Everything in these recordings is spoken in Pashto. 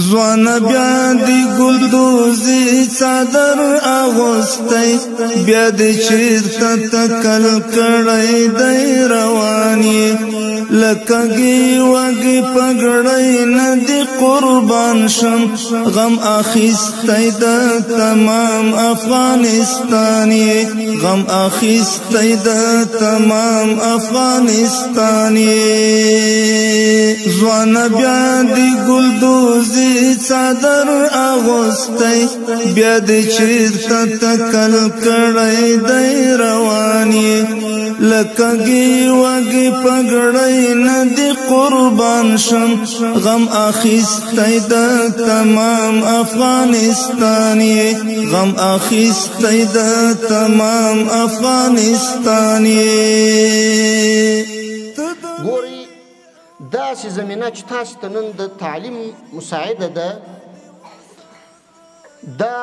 ځوان بیا دی ګلدوزي څادر اغوستی بیا دی چیرته تکل کړی دی رواني لکګي وګي پګړی ندی قربان شم غم اخیستی د تمام افغانستاني غم اخیستی د تمام افغانستاني ځوان بیا دی ګلدوزي څادر اغوستی بیا دی چیرته تکل کړی دی رواني لکګي وګي پګړی ندی قربان شم غم اخیستی د تمام افغانستاني غم اخیستی د تمام افغانستاني ګوري داسې زمینه چې تاسو ته نن د تعلیم مساعده ده دا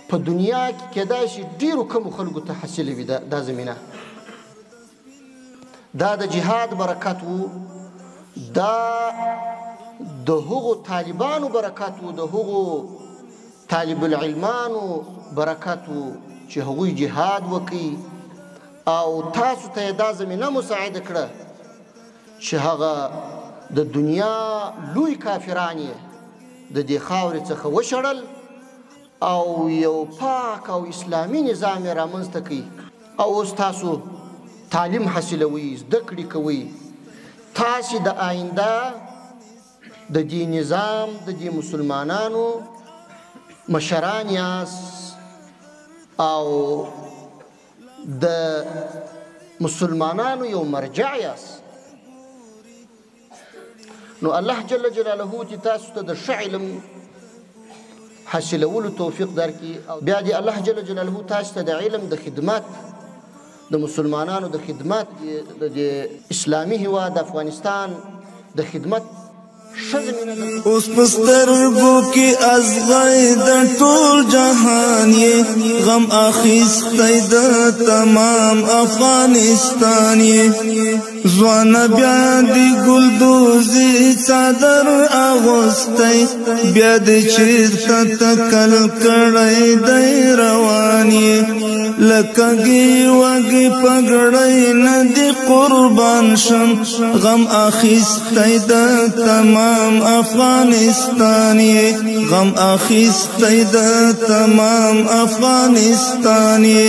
په دنیا کې کېدای شي ډېرو کمو خلکو ته حاصله وي دا زمینه دا د جهاد برکت و دا د هغو طالبانو برکت و د هغو طالب العلمانو برکت و چې هغوی جهاد وکړي او تاسو ته دا زمینه مساعده کړه چې هغه د دنیا لوی کافران یې د دې خاورې څخه وشړل او یو پاک او اسلامي نظام یې رامنځته کړي او اوس تاسو تعلیم حاصلوي زده کړې کوئ تاسې د آینده د دې نظام د دې مسلمانانو مشران یاست او د مسلمانانو یو مرجع یاست نو الله جل جلاله چې تاسو ته د ښه علم حاصلولو توفیق درکړي بیا دې الله جل جلاله تاسو ته د علم د خدمت د مسلمانانو د خدمت د اسلامي هیواد افغانستان د خدمت اوس پسترګو کې ازغی د ټول جهان یې غم اخیستی د تمام افغانستان یې ځوان بیا دی ګلدوزي څادر اغوستی بیا دی چیرته تکل کړی دی روان یې لکګي وګي پګړی ندی قربان شم غم اخیستی د تمام افغانستاني غم اخیستی د تمام افغانستاني